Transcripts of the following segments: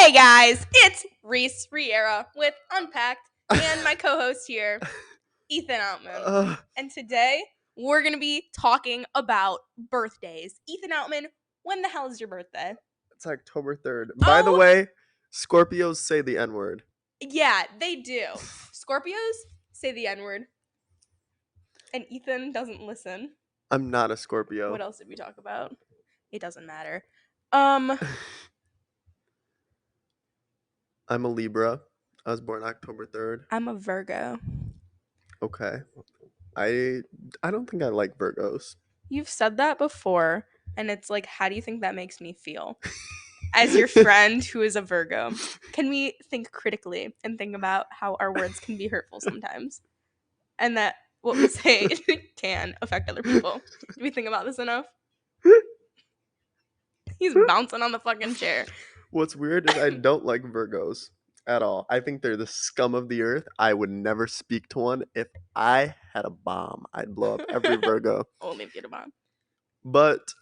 Hey guys, it's Reese Riera with Unpacked and my co-host here, Ethan Outman. And today we're going to be talking about birthdays. Ethan Outman, when the hell is your birthday? It's October 3rd. By the way, Scorpios say the N-word. Yeah, they do. Scorpios say the N-word. And Ethan doesn't listen. I'm not a Scorpio. What else did we talk about? It doesn't matter. I'm a Libra. I was born October 3rd. I'm a Virgo. Okay. I don't think I like Virgos. You've said that before, and it's like, how do you think that makes me feel? As your friend who is a Virgo, can we think critically and think about how our words can be hurtful sometimes? And that what we say can affect other people. Do we think about this enough? He's bouncing on the fucking chair. What's weird is I don't like Virgos at all. I think they're the scum of the earth. I would never speak to one. If I had a bomb, I'd blow up every Virgo. Only if you had a bomb. But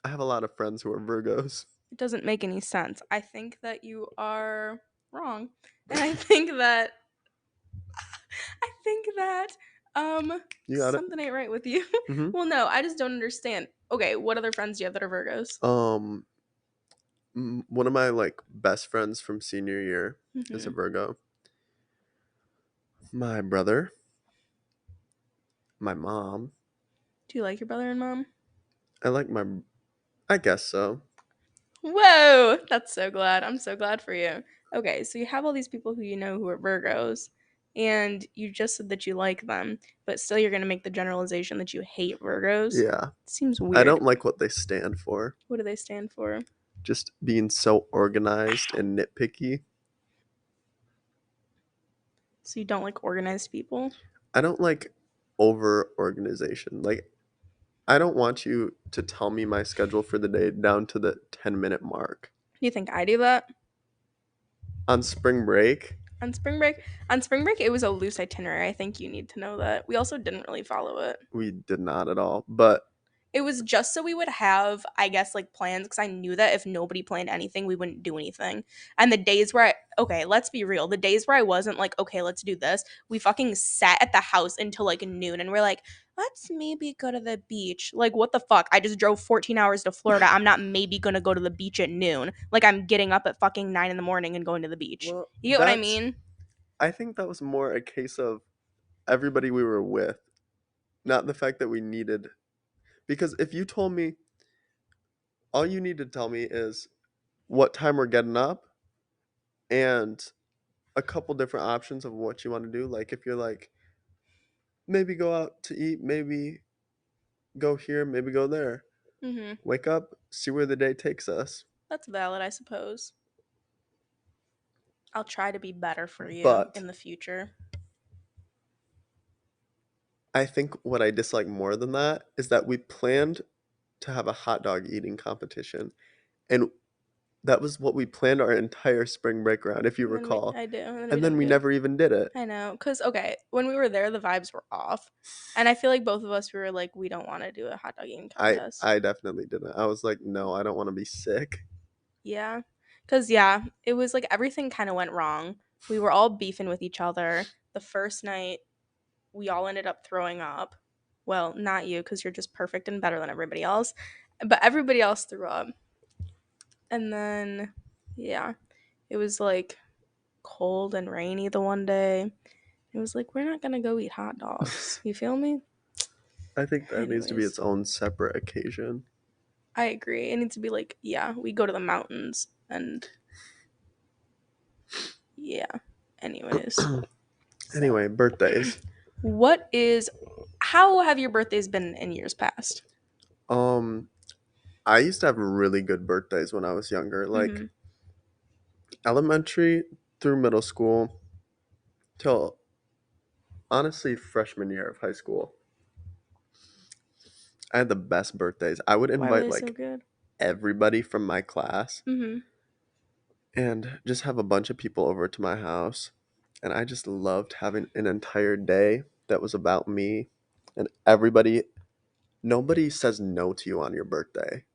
I have a lot of friends who are Virgos. It doesn't make any sense. I think that you are wrong. And I think that something ain't right with you. Mm-hmm. Well, no, I just don't understand. Okay, what other friends do you have that are Virgos? One of my best friends from senior year is a Virgo. My brother, my mom. Do you like your brother and mom? I guess so. Whoa, that's so glad. I'm so glad for you. Okay, so you have all these people who you know who are Virgos, and you just said that you like them, but still you're going to make the generalization that you hate Virgos. Yeah. Seems weird. I don't like what they stand for. What do they stand for? Just being so organized and nitpicky. So you don't like organized people? I don't like over-organization. I don't want you to tell me my schedule for the day down to the 10-minute mark. Do you think I do that? On spring break, it was a loose itinerary. I think you need to know that. We also didn't really follow it. we did not at all. But it was just so we would have, I guess, plans, because I knew that if nobody planned anything, we wouldn't do anything. And the days where let's be real, the days where I wasn't like, okay, let's do this, we fucking sat at the house until noon, and we're like, let's maybe go to the beach. What the fuck? I just drove 14 hours to Florida. I'm not maybe gonna go to the beach at noon. I'm getting up at fucking 9 a.m. and going to the beach. Well, you get what I mean? I think that was more a case of everybody we were with, not the fact that we needed. Because if you told me, all you need to tell me is what time we're getting up and a couple different options of what you want to do. If you're like, maybe go out to eat, maybe go here, maybe go there. Mm-hmm. Wake up, see where the day takes us. That's valid, I suppose. I'll try to be better for you in the future. I think what I dislike more than that is that we planned to have a hot dog eating competition. And that was what we planned our entire spring break around, if you recall. I do. And then we never even did it. I know. Because, when we were there, the vibes were off. And I feel like both of us, we were like, we don't want to do a hot dog eating contest. I definitely didn't. I was like, no, I don't want to be sick. Yeah. Because, it was everything kind of went wrong. We were all beefing with each other. The first night, we all ended up throwing up. Well, not you, because you're just perfect and better than everybody else. But everybody else threw up. And then, it was cold and rainy the one day. It was we're not gonna go eat hot dogs. You feel me? I think that needs to be its own separate occasion. I agree. It needs to be we go to the mountains and anyways. Anyway, birthdays. How have your birthdays been in years past? I used to have really good birthdays when I was younger, elementary through middle school till honestly freshman year of high school. I had the best birthdays. I would invite everybody from my class and just have a bunch of people over to my house. And I just loved having an entire day that was about me. And nobody says no to you on your birthday.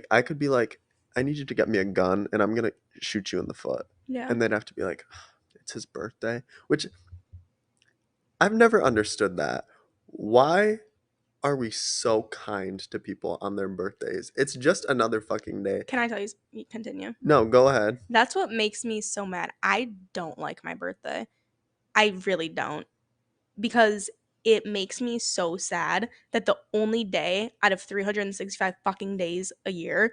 I could be like, I need you to get me a gun and I'm gonna shoot you in the foot. Yeah. And they'd have to be like, it's his birthday, which I've never understood that. Why are we so kind to people on their birthdays? It's just another fucking day. Can I tell you? Continue. No, go ahead. That's what makes me so mad. I don't like my birthday. I really don't. Because it makes me so sad that the only day out of 365 fucking days a year,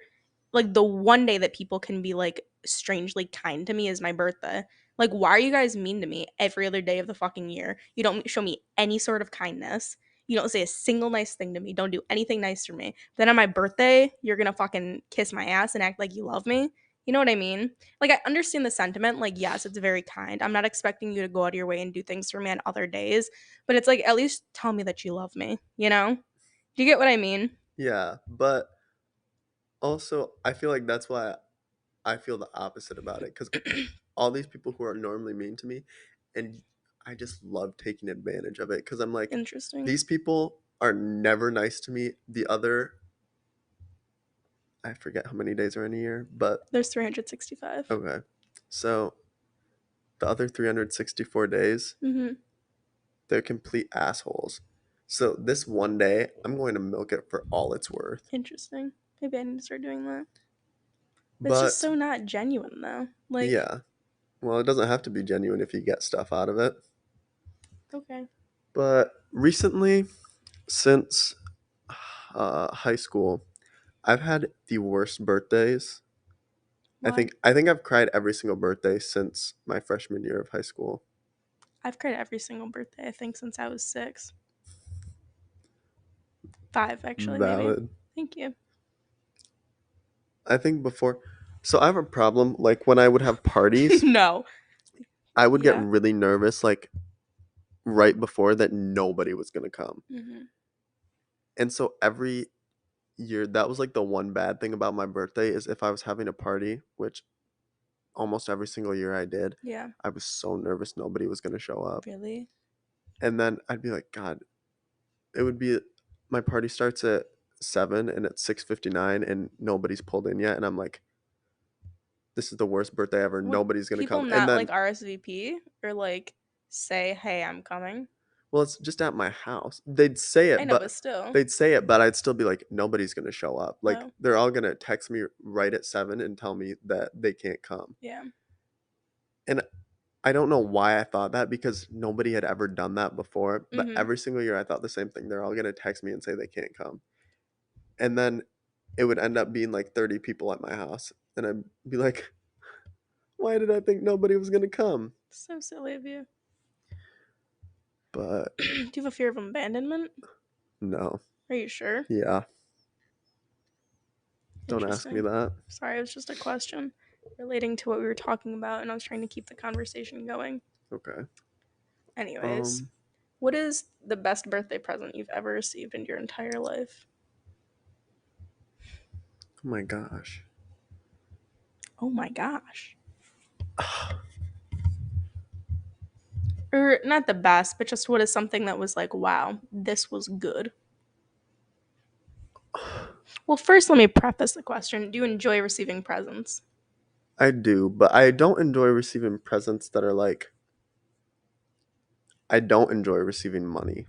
like the one day that people can be like strangely kind to me is my birthday. Like, why are you guys mean to me every other day of the fucking year? You don't show me any sort of kindness. You don't say a single nice thing to me. Don't do anything nice for me. Then on my birthday, you're gonna fucking kiss my ass and act like you love me. You know what I mean? Like, I understand the sentiment. Like, yes, it's very kind. I'm not expecting you to go out of your way and do things for me on other days, but it's like, at least tell me that you love me, you know? Do you get what I mean? Yeah, but also I feel like that's why I feel the opposite about it because all these people who are normally mean to me, and I just love taking advantage of it because I'm like, Interesting. these people are never nice to me. The other, I forget how many days are in a year, but There's 365. okay. So the other 364 days, Mm-hmm. they're complete assholes. So this one day, I'm going to milk it for all it's worth. Interesting. Maybe I need to start doing that. It's just But so not genuine, though. Like, yeah, well, it doesn't have to be genuine if you get stuff out of it. okay. But recently, since high school, I've had the worst birthdays. Why? I think I've cried every single birthday since my freshman year of high school. I've cried every single birthday, I think, since I was 6. 5, actually, maybe. Valid. Thank you. I think before, so I have a problem. Like when I would have parties, No. I would get Yeah. really nervous, like right before that nobody was gonna come. Mm-hmm. And so every year, that was like the one bad thing about my birthday is if I was having a party, which almost every single year I did, Yeah. I was so nervous nobody was gonna show up. Really? And then I'd be like, God, it would be my party starts at 7 and it's 6:59 and nobody's pulled in yet, and I'm like, this is the worst birthday ever. Would Nobody's gonna people come. And not then, like RSVP or like say, hey, I'm coming? well, it's just at my house. They'd say I it, know, but but still. I'd still be like, nobody's gonna show up. Like Oh, they're all gonna text me right at 7 and tell me that they can't come. yeah. And I don't know why I thought that because nobody had ever done that before. But Mm-hmm. every single year I thought the same thing. They're all gonna text me and say they can't come. And then it would end up being like 30 people at my house. And I'd be like, why did I think nobody was gonna come? So silly of you. But Do you have a fear of abandonment? no. Are you sure? Yeah. Don't ask me Interesting. that. Sorry, it was just a question relating to what we were talking about, and I was trying to keep the conversation going. Okay. Anyways, Um, what is the best birthday present you've ever received in your entire life? oh my gosh. Oh my gosh. Or not the best, but just what is something that was like, wow, this was good? Well, first, let me preface the question. Do you enjoy receiving presents? I do, but I don't enjoy receiving presents that are like I don't enjoy receiving money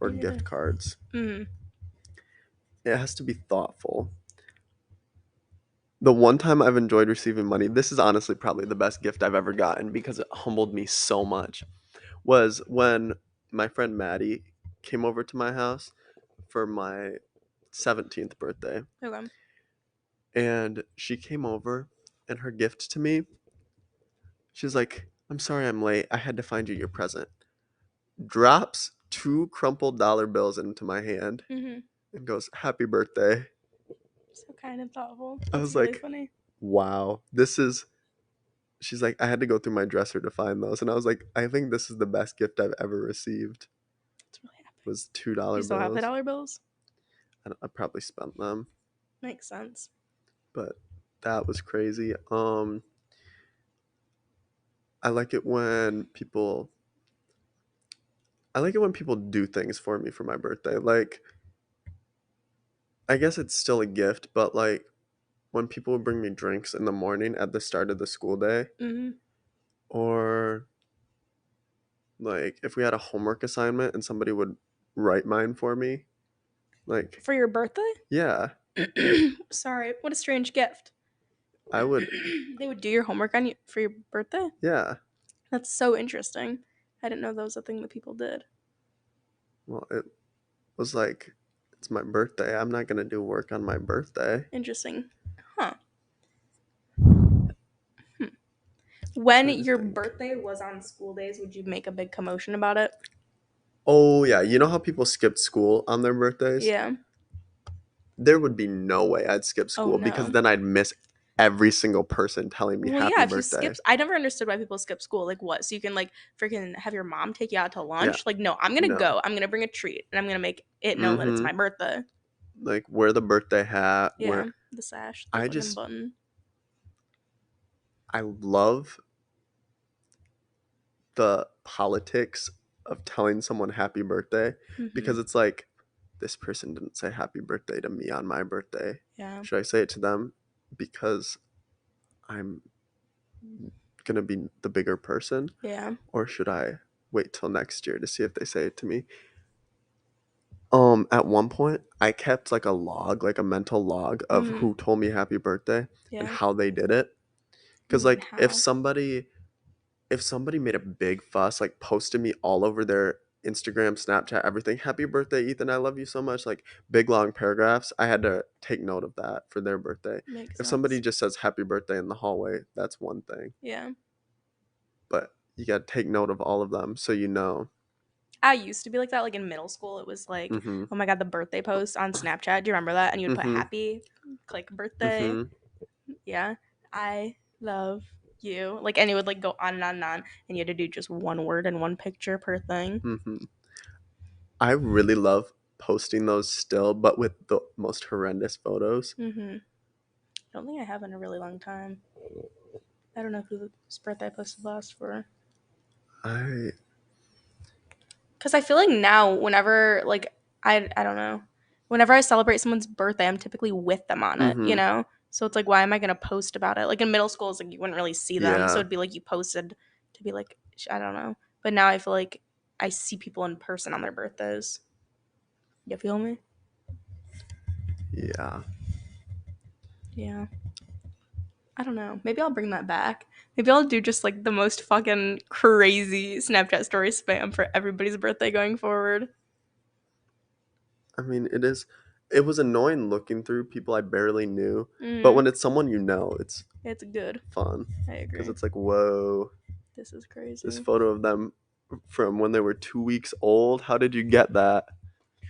or Me gift either. cards. Mm. It has to be thoughtful. The one time I've enjoyed receiving money, this is honestly probably the best gift I've ever gotten because it humbled me so much, was when my friend Maddie came over to my house for my 17th birthday. Okay. And she came over, and her gift to me, she's like, I'm sorry I'm late. I had to find you your present. Drops two crumpled dollar bills into my hand Mm-hmm. and goes, Happy birthday. So kind and thoughtful. I That's was really like, funny. wow, this is. She's like, I had to go through my dresser to find those. And I was like, I think this is the best gift I've ever received. That's really epic. Was Do you $2 still have the bills. dollar bills? I probably spent them, Makes sense. but that was crazy. I like it when people I like it when people do things for me for my birthday. Like, I guess it's still a gift, but like when people would bring me drinks in the morning at the start of the school day, Mm-hmm. or like if we had a homework assignment and somebody would write mine for me. Like, For your birthday? yeah, Sorry, what a strange gift. I would, They would do your homework on you for your birthday? yeah. That's so interesting. I didn't know that was a thing that people did. Well, it was like, it's my birthday. I'm not gonna do work on my birthday. Interesting. Huh. Hmm. When Trying to your think. birthday was on school days, would you make a big commotion about it? Oh yeah, you know how people skip school on their birthdays? Yeah. There would be no way I'd skip Oh school because no. then I'd miss every single person telling me Well, happy yeah, if you skip, birthday. I never understood why people skip school. Like, what? So you can, like, freaking have your mom take you out to Yeah, lunch? Like, no, I'm gonna no. go. I'm gonna bring a treat and I'm gonna make it known that it's Mm-hmm. my birthday. Like wear the birthday hat, Yeah. where The sash, the I fucking just button. I love the politics of telling someone happy birthday Mm-hmm. because it's like this person didn't say happy birthday to me on my birthday. Yeah. Should I say it to them because I'm gonna be the bigger person, Yeah. or should I wait till next year to see if they say it to me? At one point, I kept like a log, like a mental log of Mm-hmm. who told me happy birthday and Yeah. how they did it. What do Cause you mean like how? if somebody made a big fuss, like posted me all over their Instagram, Snapchat, everything, happy birthday, Ethan, I love you so much, like big long paragraphs, I had to take note of that for their birthday. Makes If somebody sense. just says happy birthday in the hallway, that's one thing. Yeah. But you got to take note of all of them so you know. I used to be like that. Like in middle school, it was like, Mm-hmm. oh my God, the birthday post on Snapchat. Do you remember that? And you would put Mm-hmm. happy, click birthday. Mm-hmm. Yeah. I love you. Like, and it would like go on and on and on. And you had to do just one word and one picture per thing. Mm-hmm. I really love posting those still, but with the most horrendous photos. Mm-hmm. I don't think I have in a really long time. I don't know whose birthday I posted last for. I Because I feel like now, whenever, like, I don't know, whenever I celebrate someone's birthday, I'm typically with them on it, you mm-hmm. know? So it's like, why am I going to post about it? Like in middle school, it's like you wouldn't really see them. So Yeah. it'd be like you posted to be like, I don't know. But now I feel like I see people in person on their birthdays. You feel me? Yeah. Yeah. I don't know. Maybe I'll bring that back. Maybe I'll do just like the most fucking crazy Snapchat story spam for everybody's birthday going forward. I mean, it was annoying looking through people I barely knew, but Mm, when it's someone you know, it's it's good. fun I because agree. it's like, whoa, This is this crazy. photo of them from when they were 2 weeks old. How did you get that?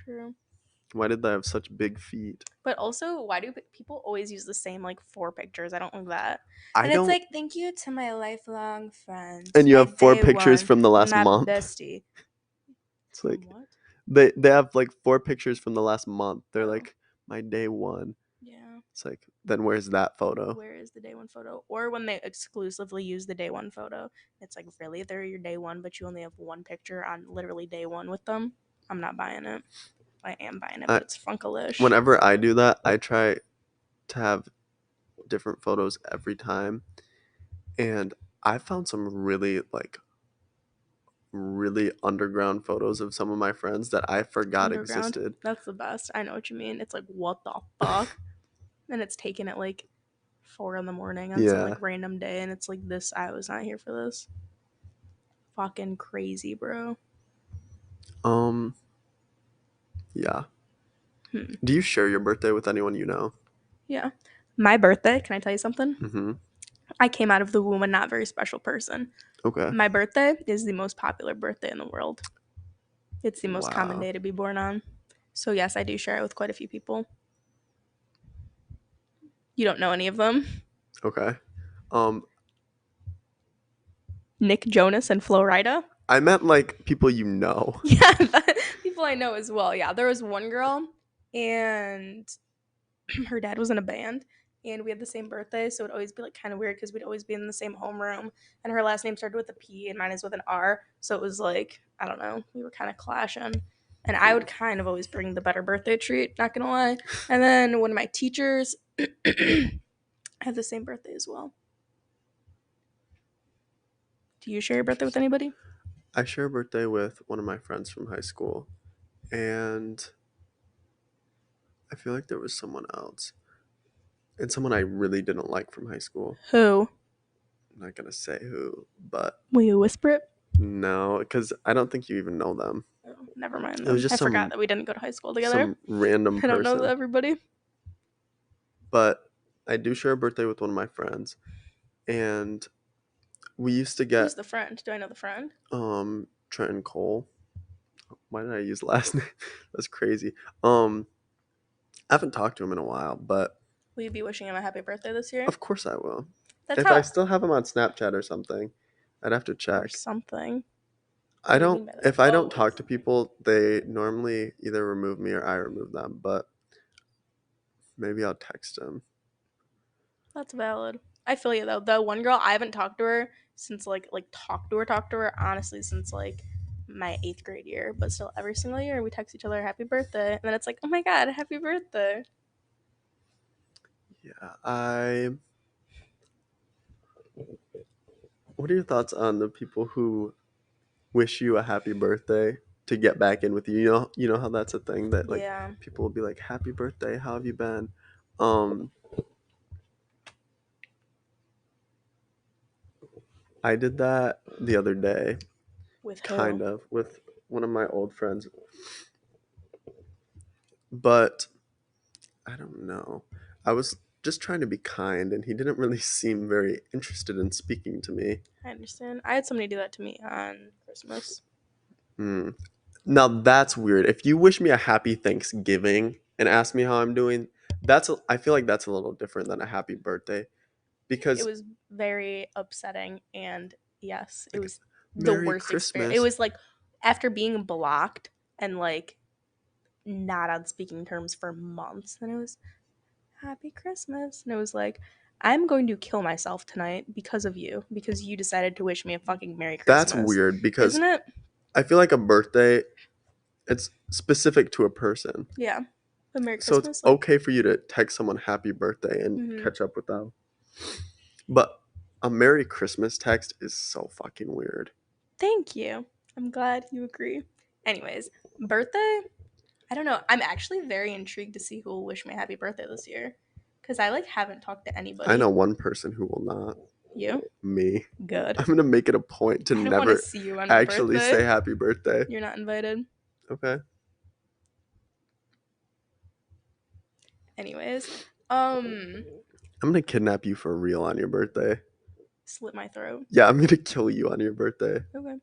True. Why did they have such big feet? But also, why do people always use the same like four pictures? I don't like that. I And it's don't. like, thank you to my lifelong friend, And you my have four day pictures one, from the last my month. bestie. It's From like what? they have like four pictures from the last month. They're Oh, like my day one. yeah. It's like then where's that photo? Where is the day one photo? Or when they exclusively use the day one photo, it's like, really? They're your day one, but you only have one picture on literally day one with them? I'm not buying it. I am buying it, I but it's funkalish. Whenever I do that, I try to have different photos every time, and I found some really underground photos of some of my friends that I forgot Underground. existed. That's the best. I know what you mean. It's like, what the fuck? And it's taken at like 4 in the morning on some Yeah. like random day, and it's like, this, I was not here for this. Fucking crazy, bro. Um. Yeah. Hmm. Do you share your birthday with anyone you know? Yeah. My birthday, can I tell you something? Mm-hmm. I came out of the womb a not very special person. Okay. My birthday is the most popular birthday in the world. It's the most common Wow. day to be born on. So, yes, I do share it with quite a few people. You don't know any of them? Okay. Um. Nick Jonas and Flo Rida? I meant like people you know. Yeah, people I know as well. Yeah, there was one girl, and her dad was in a band, and we had the same birthday, so it'd always be like kind of weird because we'd always be in the same homeroom, and her last name started with a P and mine is with an R, so it was like, I don't know, we were kind of clashing. And I would kind of always bring the better birthday treat, not gonna lie. And then one of my teachers I have the same birthday as well. Do you share your birthday with anybody? I share a birthday with one of my friends from high school, and I feel like there was someone else, and someone I really didn't like from high school. Who? I'm not gonna say who, but Will you whisper it? no, because I don't think you even know them. Oh, never mind It was then. I just forgot that we didn't go to high school together. some random I don't know person. everybody. But I do share a birthday with one of my friends, and we used to get Who's the friend? Do I know the friend? Trenton Cole. Why did I use last name? That's crazy. Um, I haven't talked to him in a while, but Will you be wishing him a happy birthday this year? of course I will. That's If I how. still have him on Snapchat or something, I'd have to Or check. something. I What do you don't. mean by that? If I don't Oh, talk to people, they normally either remove me or I remove them. But maybe I'll text him. that's valid. I feel you though. The one girl I haven't talked to her since like talked to her honestly since like my 8th grade year. But still, every single year we text each other happy birthday, and then it's like, oh my god, happy birthday. Yeah, I. What are your thoughts on the people who wish you a happy birthday to get back in with you? You know how that's a thing that like Yeah, people will be like, "Happy birthday, how have you been?" Um, I did that the other day, with who? kind of with one of my old friends, but I don't know. I was just trying to be kind, and he didn't really seem very interested in speaking to me. I understand. I had somebody do that to me on Christmas. Hmm. Now that's weird. If you wish me a happy Thanksgiving and ask me how I'm doing, I feel like that's a little different than a happy birthday It because was very upsetting, and yes, it like was the Merry worst experience. It Christmas. was like after being blocked and like not on speaking terms for months, and it was happy Christmas, and it was like, I'm going to kill myself tonight because of you, because you decided to wish me a fucking Merry That's Christmas. weird because Isn't it? I feel like a birthday it's specific to a person. Yeah. But Merry So it's Christmas, like, okay for you to text someone happy birthday and mm-hmm. catch up with them. But a Merry Christmas text is so fucking weird. Thank you. I'm glad you agree. Anyways, birthday, I don't know. I'm actually very intrigued to see who will wish me a happy birthday this year. Because I like haven't talked to I know anybody. one person who will not. You? Me. Good. I'm gonna make it a point to I don't want to never see you on my actually birthday. say happy birthday. You're not invited. Okay. Anyways, I'm gonna kidnap you for real on your birthday. slit my throat. Yeah, I'm gonna kill you on your birthday. Okay.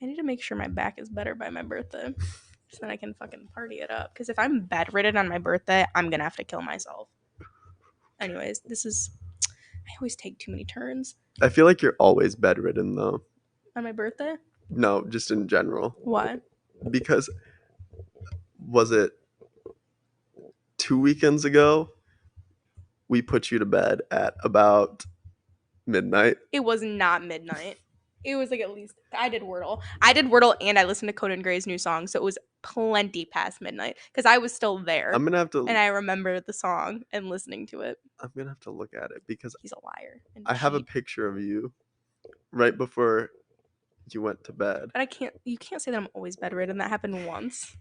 I need to make sure my back is better by my birthday. So then I can fucking party it up. Because if I'm bedridden on my birthday, I'm gonna have to kill myself. Anyways, this is. I always take too many turns I feel like you're always bedridden though. on my birthday. No, just in general. Why? Because was it 2 weekends ago? We put you to bed at about midnight. It was not midnight. It was like at least I did Wordle. I did Wordle and I listened to Conan Gray's new song, so it was plenty past midnight because I was still there I'm gonna have and to I remember the song and listening to it. I'm gonna have to look at it because He's a liar and I have a cheat. picture of you right before you went to bed. But I can't. You can't say that I'm always bedridden. That happened once.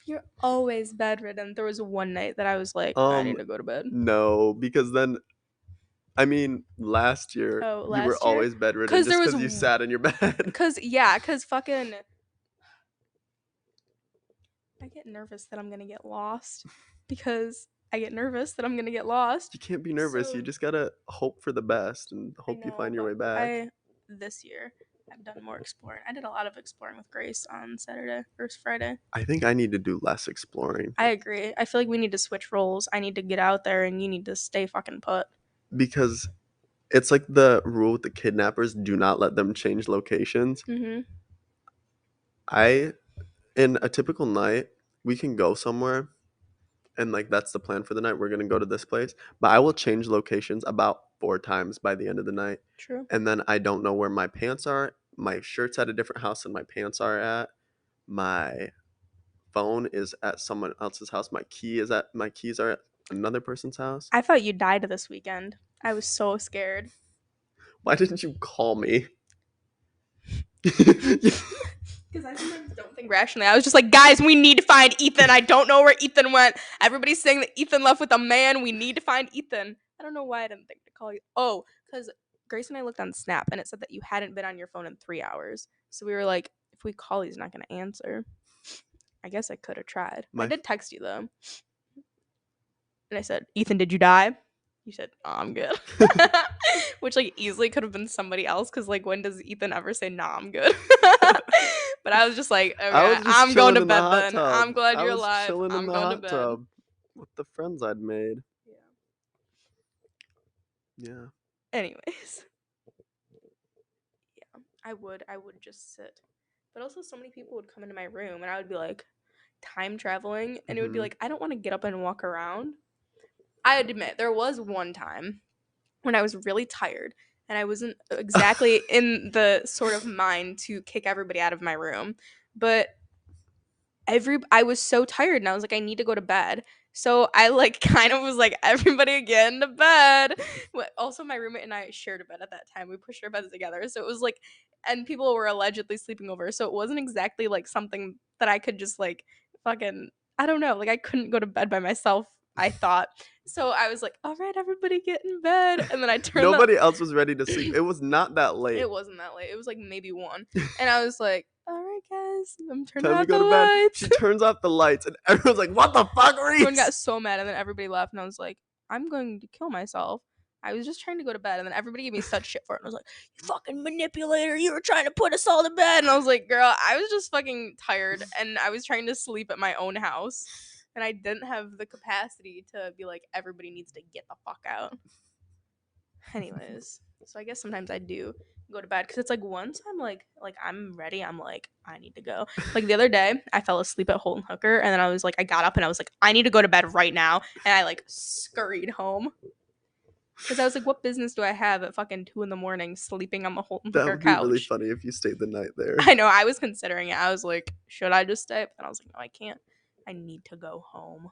You're always bedridden. There was one night that I was like, I need to go to bed. No, because then I mean, last year Oh, you were last year, always bedridden cause there just was, because you sat in your bed. cause fucking, I get nervous that I'm gonna get lost, because I get nervous that I'm gonna get lost. You can't be nervous. You So just gotta hope for the best and I hope you know, find your but way back. this year I've done more exploring. I did a lot of exploring with Grace on Saturday or Friday. I think I need to do less exploring I agree. I feel like we need to switch roles. I need to get out there, and you need to stay fucking put. because it's like the rule with the kidnappers, do not let them change locations. Mhm. I in a typical night, we can go somewhere and like that's the plan for the night. We're going to go to this place, but I will change locations about 4 times by the end of the night. True. And then I don't know where my pants are. My shirt's at a different house than my pants are at. My phone is at someone else's house. My keys are at another person's house. I thought you died this weekend. I was so scared. Why didn't you call me? Because I sometimes don't think rationally. I was just like, guys, we need to find Ethan. I don't know where Ethan went. Everybody's saying that Ethan left with a man. We need to find Ethan. I don't know why I didn't think to call you. Oh, because Grace and I looked on Snap and it said that you hadn't been on your phone in 3 hours. So we were like, if we call, he's not going to answer. I guess I could have tried. I My did text you though. And I said, Ethan, did you die? You said, oh, I'm good. Which like easily could have been somebody else because like when does Ethan ever say, nah, I'm good? But I was just like, I okay, was just I'm going chilling to in the bed hot then. tub. I'm glad I you're was alive. chilling in I'm the going to hot bed. tub with the friends I'd made. Yeah. Anyways, yeah, I would just sit. But also so many people would come into my room and I would be like time traveling and it would be Hmm. like, I don't want to get up and walk around. I admit there was one time when I was really tired and I wasn't exactly in the sort of mind to kick everybody out of my room. But I was so tired and I was like, I need to go to bed. So I like kind of was like, everybody get into bed. Also, my roommate and I shared a bed at that time. We pushed our beds together. So it was like, and people were allegedly sleeping over. So it wasn't exactly like something that I could just like fucking, I don't know, like I couldn't go to bed by myself, I thought. So I was like, all right, everybody get in bed. And then I turned the, Nobody else was ready to sleep. It was not that late. it wasn't that late. It was like maybe one. And I was like, all right, guys, I'm turning Time to out the go to bed. lights. She turns off the lights, and everyone's like, "What the fuck, Everyone Reese?" got so mad, and then everybody left, and I was like, I'm going to kill myself. I was just trying to go to bed, and then everybody gave me such shit for it. And I was like, you fucking manipulator, you were trying to put us all to bed. And I was like, girl, I was just fucking tired, and I was trying to sleep at my own house, and I didn't have the capacity to be like, everybody needs to get the fuck out. Anyways, so I guess sometimes I do go to bed because it's like once I'm like I'm ready, I'm like I need to go. Like the other day, I fell asleep at Holton Hooker, and then I was like I got up and I was like I need to go to bed right now, and I like scurried home because I was like, what business do I have at fucking 2 a.m. sleeping on the Holton That Hooker would be really couch? funny if you stayed the night there. I know I was considering it. I was like, should I just stay? But I was like, no, I can't. I need to go home.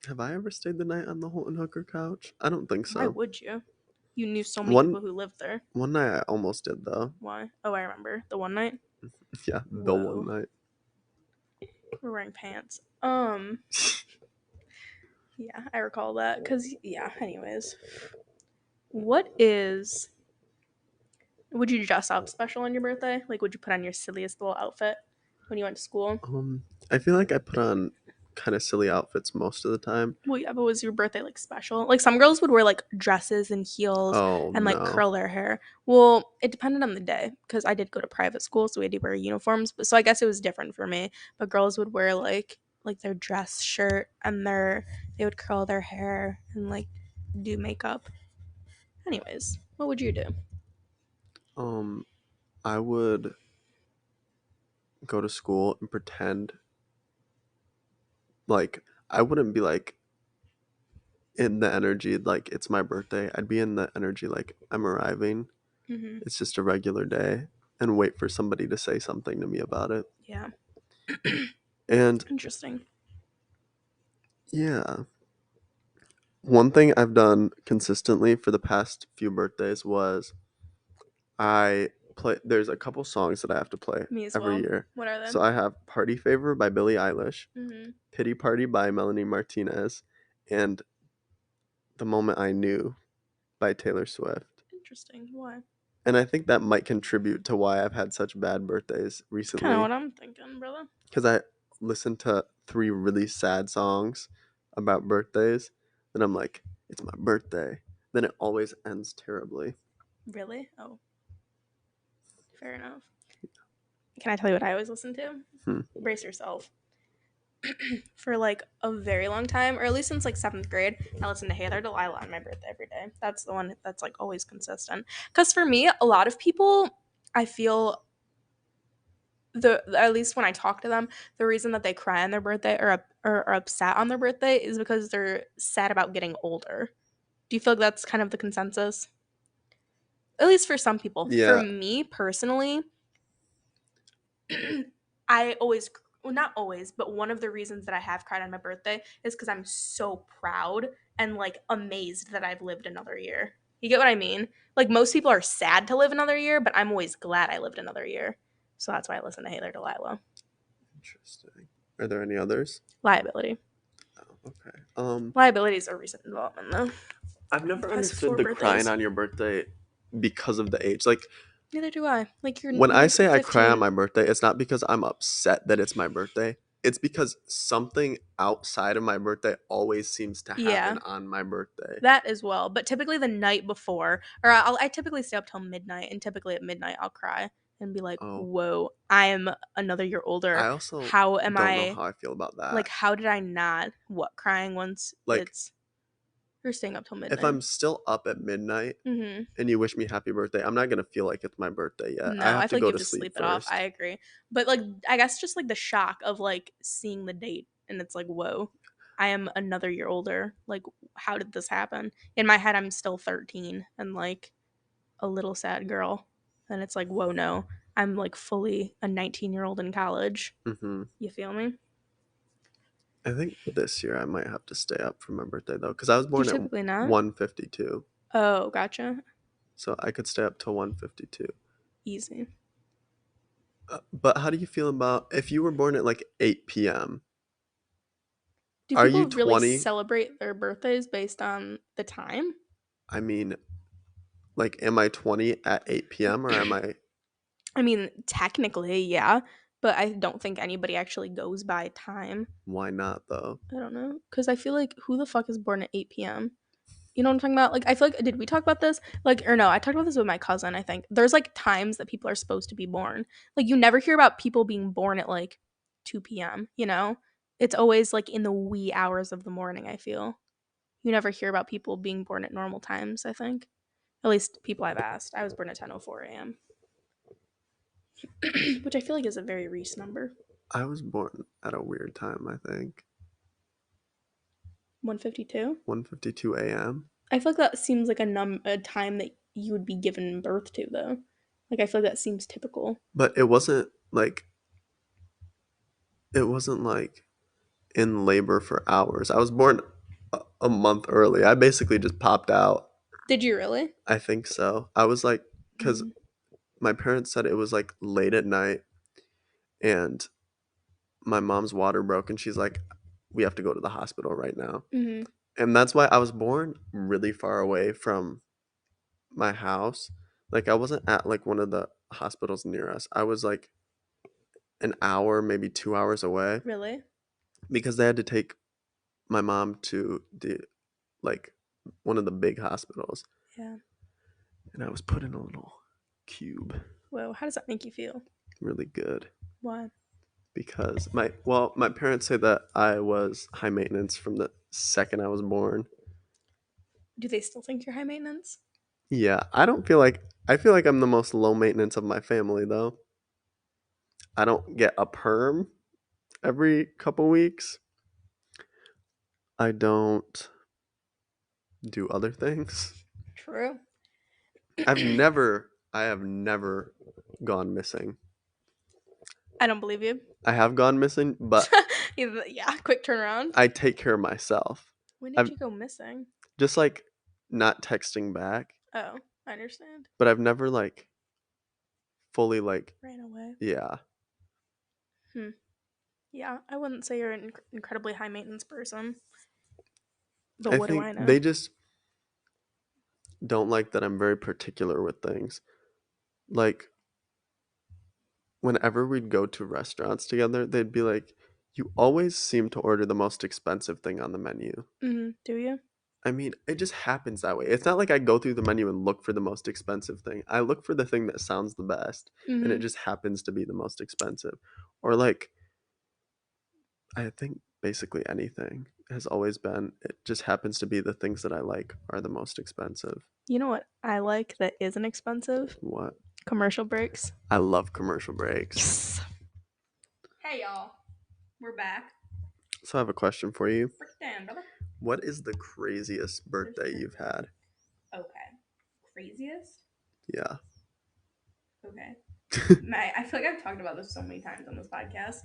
Have I ever stayed the night on the Holton Hooker couch? I don't think Why so. would you? You knew so many One people who lived there. one night I almost did though. Why? Oh, I remember the one night. Yeah, the one Whoa. night. We're wearing pants. Yeah, I recall that. Cause yeah, anyways. What is would you dress up special on your birthday? Like would you put on your silliest little outfit when you went to school? I feel like I put on kind of silly outfits most of the time. Well, yeah, but was your birthday like special? Like some girls would wear like dresses and heels Oh and like no. curl their hair. Well, it depended on the day because I did go to private school, so we had to wear uniforms. But so I guess it was different for me. But girls would wear like their dress shirt and they would curl their hair and like do makeup. Anyways, what would you do? Um, I would go to school and pretend like I wouldn't be like in the energy like it's my birthday. I'd be in the energy like I'm arriving. Mm-hmm. It's just a regular day and wait for somebody to say something to me about it. Yeah. And Interesting. yeah, one thing I've done consistently for the past few birthdays was I play there's a couple songs that I have to play Me as every well. year. What are So they? I have Party Favor by Billie Eilish, Mm-hmm. Pity Party by Melanie Martinez, and The Moment I Knew by Taylor Swift. Interesting. Why? And I think that might contribute to why I've had such bad birthdays Kind of recently what I'm thinking, brother. because I listened to three really sad songs about birthdays. Then I'm like, it's my birthday. Then it always ends terribly. Really? Oh, fair enough. Can I tell you what I always listen to? Hmm. Brace yourself. For like a very long time, or at least since like seventh grade, I listened to Hey Delilah on my birthday every day. That's the one that's like always consistent. Because for me, a lot of people, I feel the at least when I talk to them, the reason that they cry on their birthday or are upset on their birthday is because they're sad about getting older. Do you feel like that's kind of the consensus? At least for some people. For Yeah. me personally, I always well, not always, but one of the reasons that I have cried on my birthday is because I'm so proud and like amazed that I've lived another year. You get what I mean? Like most people are sad to live another year, but I'm always glad I lived another year. So that's why I listen to Hey There Delilah. Interesting. Are there any others? Liability. Oh, okay. Liability is a recent development though. I've The never past understood four the crying birthdays. on your birthday because of the age. Like Neither do I. Like when you're I like say I cry on 15. my birthday, it's not because I'm upset that it's my birthday. It's because something outside of my birthday always seems to happen Yeah, on my birthday. that as well. But typically the night before, or I typically stay up till midnight, and typically at midnight I'll cry and be like, Oh, "Whoa, I am another year I older. also How am don't know I how I feel about like? that. How did I not crying once Like it's you're staying up till if midnight?" I'm still up at midnight Mm-hmm. and you wish me happy birthday, I'm not gonna feel like it's my birthday yet. I No, have I to feel like go you have to to sleep sleep it off. I first. agree, but like I guess just like the shock of like seeing the date and it's like, "Whoa, I am another year older. Like, how did this happen?" In my head, I'm still 13 and like a little sad girl. And it's like, whoa, no, I'm like fully a 19-year-old in college. Hmm. You feel me? I think this year I might have to stay up for my birthday though, because I was You're born at typically not. 1:52, Oh, gotcha. so I could stay up till 1:52. Easy. But how do you feel about if you were born at like 8 p.m.? Do Are you people really 20? celebrate their birthdays based on the time? I mean, like, am I 20 at 8 p.m. or am I? I mean, technically, yeah, but I don't think anybody actually goes by time. Why not though? I don't know. Because I feel like who the fuck is born at 8 p.m.? You know what I'm talking about? Like, I feel like, did we talk about this? Like, or no, I talked about this with my cousin, I think. There's like times that people are supposed to be born. Like, you never hear about people being born at like 2 p.m., you know? It's always like in the wee hours of the morning, I feel. You never hear about people being born at normal times, I think. At least people I've asked. I was born at 10:04 a.m., which I feel like is a very Reese number. I was born at a weird time, I think. 152. 1:52 a.m. I feel like that seems like a time that you would be given birth to, though. Like, I feel like that seems typical. But it wasn't like in labor for hours. I was born a month early. I basically just popped out. Did you really? I think so. I was like, because Mm. my parents said it was like late at night and my mom's water broke and she's like, we have to go to the hospital right now. Mm-hmm. And that's why I was born really far away from my house. Like I wasn't at like one of the hospitals near us. I was like an hour, maybe 2 hours away Really? because they had to take my mom to the like one of the big hospitals. Yeah. And I was put in a little cube. Whoa, how does that make you feel? Really good. Why? Because my parents say that I was high maintenance from the second I was born. Do they still think you're high maintenance? Yeah, I feel like I'm the most low maintenance of my family though. I don't get a perm every couple weeks. I don't do other things. True. I have never gone missing. I don't believe you. I have gone missing, but Yeah, quick turnaround. I take care of myself. When did I've you go missing? just like not texting back, Oh, I understand. but I've never like fully like Ran away. yeah. Hmm. Yeah, I wouldn't say you're an incredibly high maintenance person, but I what do think I know? they just don't like that I'm very particular with things. Like whenever we'd go to restaurants together, they'd be like, "You always seem to order the most expensive thing on the menu." Mm-hmm. Do you? I mean, it just happens that way. It's not like I go through the menu and look for the most expensive thing. I look for the thing that sounds the best, and it Mm-hmm. just happens to be the most expensive. Or like I think basically anything has always been it just happens to be the things that I like are the most expensive. You know what I like that isn't expensive? What? Commercial breaks. I love commercial breaks. Yes. Hey y'all, we're back. So I have a question for you. Break it down, brother. What is the craziest birthday you've had? Okay. Craziest? Yeah. Okay. I feel like I've talked about this so many times on this podcast.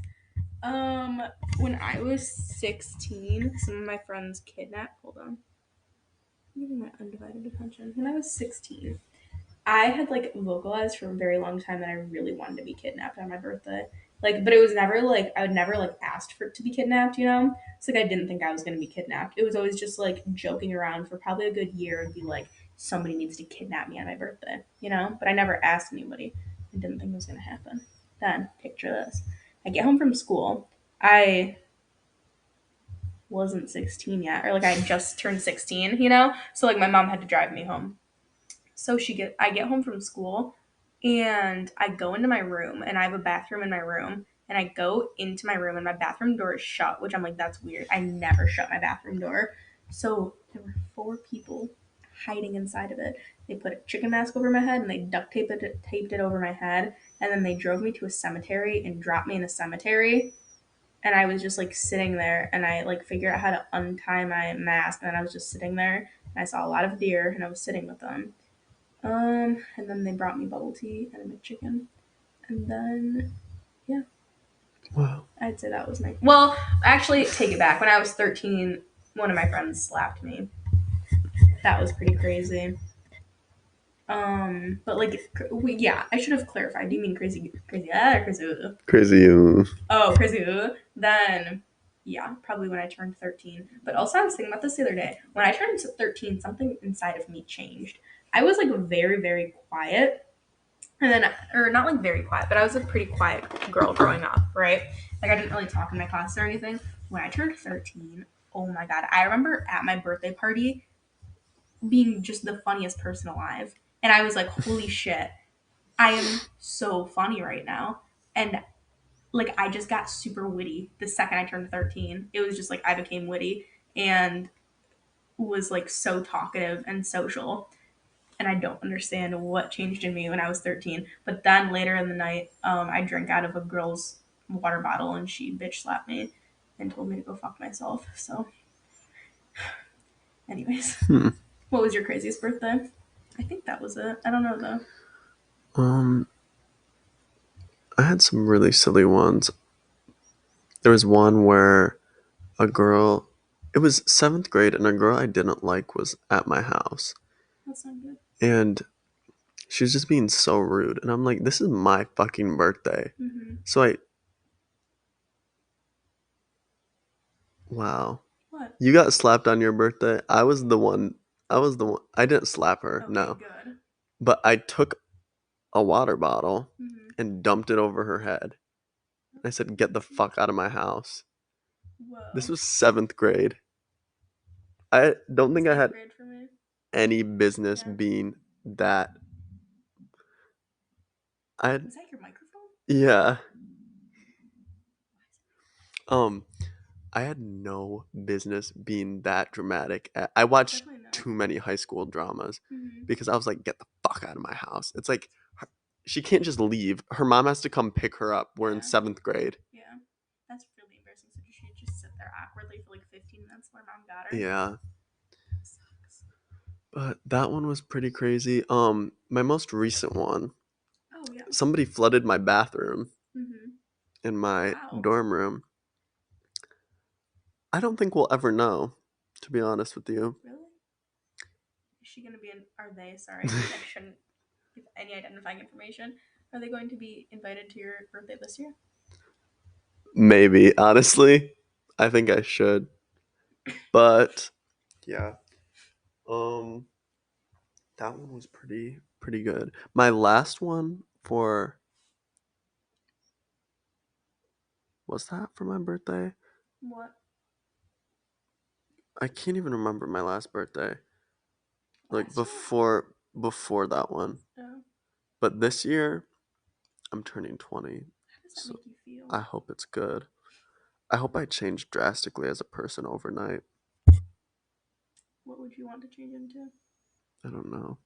Um, when I was 16, some of my friends kidnapped. Hold on. I'm giving my undivided attention. When I was 16, I had like vocalized for a very long time that I really wanted to be kidnapped on my birthday. Like, but it was never like I would never like asked for it to be kidnapped. You know, it's like I didn't think I was gonna be kidnapped. It was always just like joking around for probably a good year and be like, somebody needs to kidnap me on my birthday. You know, but I never asked anybody. I didn't think it was gonna happen. Then picture this: I get home from school. I wasn't 16 yet, or like I just turned 16. You know, so like my mom had to drive me home. So I get home from school and I go into my room and I have a bathroom in my room and I go into my room and my bathroom door is shut, which I'm like, that's weird. I never shut my bathroom door. So there were four people hiding inside of it. They put a chicken mask over my head and they taped it over my head. And then they drove me to a cemetery and dropped me in a cemetery. And I was just like sitting there and I like figured out how to untie my mask. And then I was just sitting there and I saw a lot of deer and I was sitting with them. And then they brought me bubble tea and a McChicken. And then, yeah, Wow. I'd say that was my. Well, actually, take it back. When I was 13, one of my friends slapped me. That was pretty crazy. But like, yeah, I should have clarified. Do you mean crazy, crazy, or crazy? Crazy. Oh, crazy. Then, yeah, probably when I turned 13. But also, I was thinking about this the other day. When I turned 13, something inside of me changed. I was like very, very quiet. And then, or not like very quiet, but I was a pretty quiet girl growing up, right? Like I didn't really talk in my class or anything. When I turned 13, oh my God, I remember at my birthday party being just the funniest person alive. And I was like, holy shit, I am so funny right now. And like, I just got super witty the second I turned 13. It was just like, I became witty and was like so talkative and social, and I don't understand what changed in me when I was 13. But then later in the night, I drank out of a girl's water bottle and she bitch slapped me and told me to go fuck myself. So, anyways, Hmm. what was your craziest birthday? I think that was it. I don't know though. Um, I had some really silly ones. There was one where a girl, it was seventh grade, and a girl I didn't like was at my house. That's not good. And she was just being so rude. And I'm like, this is my fucking birthday. Mm-hmm. So wow. What? You got slapped on your birthday. I was the one. I didn't slap her, Okay, no. good. But I took a water bottle Mm-hmm. and dumped it over her head. I said, get the fuck out of my house. This Whoa. was seventh grade. I don't It's think I eighth had grade for me. any business Yeah. being that. I had, Is that your microphone? yeah. Um, I had no business being that dramatic. I watched Definitely not. too many high school dramas Mm-hmm. because I was like, get the fuck out of my house. It's like, she can't just leave. Her mom has to come pick her up. We're in Yeah. seventh grade. Yeah. That's really embarrassing. So did she just sit there awkwardly for like 15 minutes while her mom got her? Yeah. That sucks. But that one was pretty crazy. My most recent one, Oh yeah. somebody flooded my bathroom Mm-hmm. in my Wow. dorm room. I don't think we'll ever know, to be honest with you. Really? Is she gonna be in? Are they? Sorry, I shouldn't give any identifying information. Are they going to be invited to your birthday this year? Maybe, honestly. I think I should. But yeah. Um that one was pretty good. My last one for was that for my birthday? What? I can't even remember my last birthday. Like Last year? before that one. Oh. But this year I'm turning 20. How does that So make you feel? I hope it's good. I hope I change drastically as a person overnight. What would you want to change into? I don't know.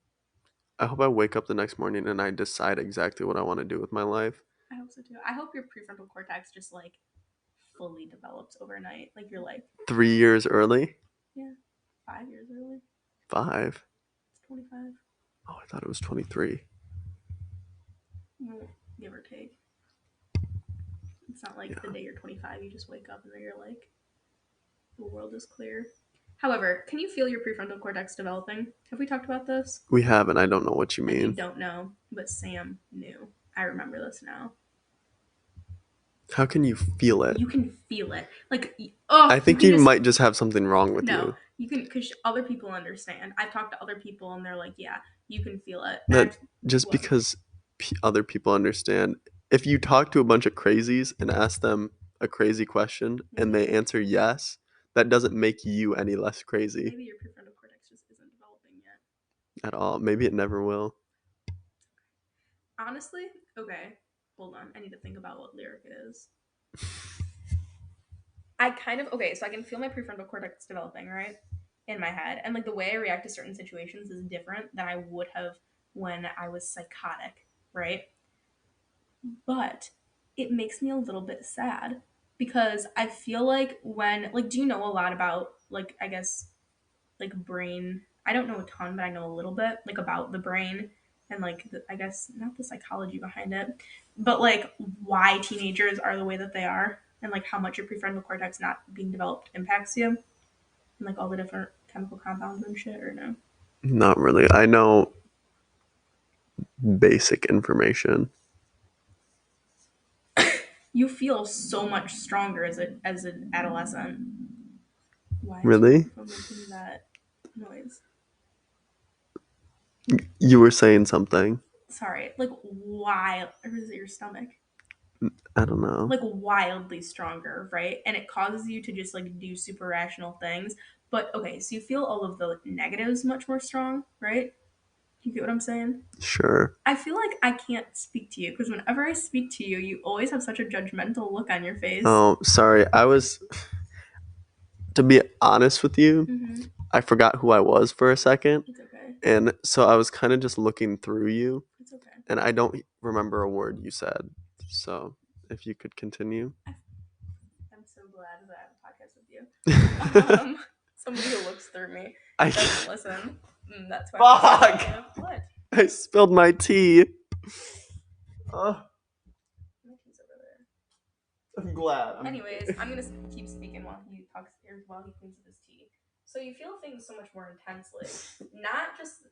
I hope I wake up the next morning and I decide exactly what I want to do with my life. I hope so too. I hope your prefrontal cortex just like fully develops overnight. Like you're like, 3 years early? yeah, 5 years early. 5? It's 25. Oh, I thought it was 23. Well, give or take. It's not like the day you're 25, you just wake up and then you're like, the world is clear. However, can you feel your prefrontal cortex developing? Have we talked about this? We haven't. I don't know what you And you mean. don't know, but Sam knew. I remember this now. How can you feel it? You can feel it. Like, I think you might just have something wrong with no, you. you can, because other people understand. I've talked to other people and they're like, yeah, you can feel it. That just because other people understand. If you talk to a bunch of crazies and ask them a crazy question and they answer yes, that doesn't make you any less crazy. Maybe your prefrontal cortex just isn't developing yet. At all. Maybe it never will. Honestly, okay, hold on. I need to think about what lyric it is. So I can feel my prefrontal cortex developing, right? In my head. And like the way I react to certain situations is different than I would have when I was psychotic, right? But it makes me a little bit sad because I feel like do you know a lot about, like, I guess, like brain? I don't know a ton, but I know a little bit, like, about the brain and, like, I guess not the psychology behind it, but like why teenagers are the way that they are and like how much your prefrontal cortex not being developed impacts you and like all the different chemical compounds and shit, or no? Not really. I know basic information. You feel so much stronger as an adolescent. Why is Really? your microphone making that noise? You were saying something. Sorry, like wild, or is it your stomach? I don't know. Like wildly stronger, right? And it causes you to just like do super rational things. But okay, so you feel all of the negatives much more strong, right? You get what I'm saying? Sure. I feel like I can't speak to you because whenever I speak to you, you always have such a judgmental look on your face. Oh, sorry. To be honest with you, I forgot who I was for a second. It's okay. And so I was kind of just looking through you. It's okay. And I don't remember a word you said. So if you could continue. I'm so glad that I have a podcast with you. Somebody who looks through me doesn't listen. That's why. Fuck! What? I spilled my tea. Oh, My tea's over there. I'm glad. Anyways, I'm gonna keep speaking while he talks or while he cleans up his tea. So you feel things so much more intensely, not just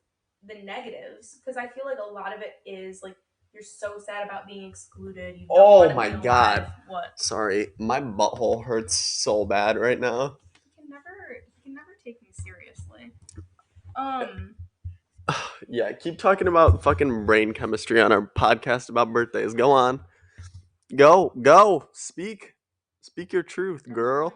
the negatives, because I feel like a lot of it is like you're so sad about being excluded. You don't Oh want my to be god. alive. What? Sorry, my butthole hurts so bad right now. You can never take me seriously. Yeah, keep talking about fucking brain chemistry on our podcast about birthdays. Go on. Go. Speak your truth, girl.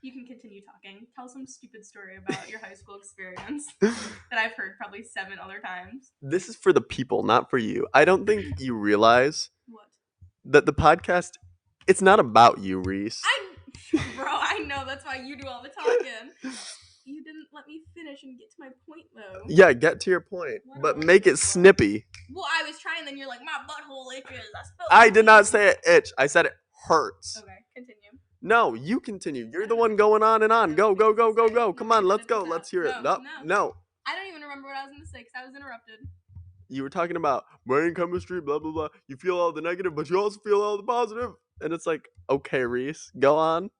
You can continue talking. Tell some stupid story about your high school experience that I've heard probably 7 other times. This is for the people, not for you. I don't think you realize what? That the podcast, it's not about you, Reese. Bro, I know. That's why you do all the talking. You didn't let me finish and get to my point, though. Yeah, get to your point, but make it snippy. Well, I was trying, then you're like, my butthole itches. I did not say it itch. I said it hurts. Okay, continue. No, you continue. You're the one going on and on. Go. Come on, let's go. Let's hear it. No. I don't even remember what I was going to say because I was interrupted. You were talking about brain chemistry, blah, blah, blah. You feel all the negative, but you also feel all the positive. And it's like, okay, Reese, go on.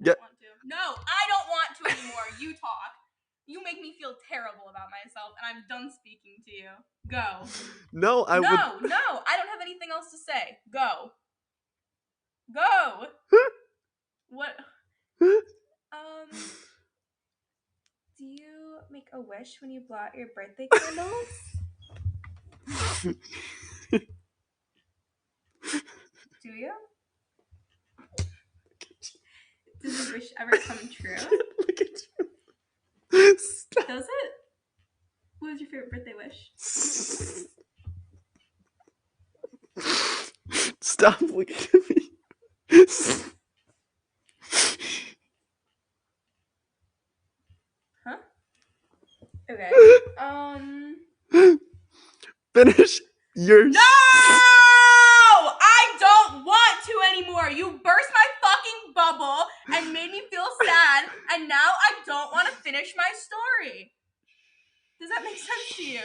No, I don't want to. No, I don't want to anymore. You talk. You make me feel terrible about myself, and I'm done speaking to you. Go. No, I would. No, I don't have anything else to say. Go. What? Do you make a wish when you blow out your birthday candles? Do you? Does your wish ever come true? Look at you. Stop. Does it? What was your favorite birthday wish? Stop looking at me. Huh? Okay. Finish your. No! I don't want to anymore. You burst my fucking bubble and made me feel sad, and now I don't want to finish my story. Does that make sense to you?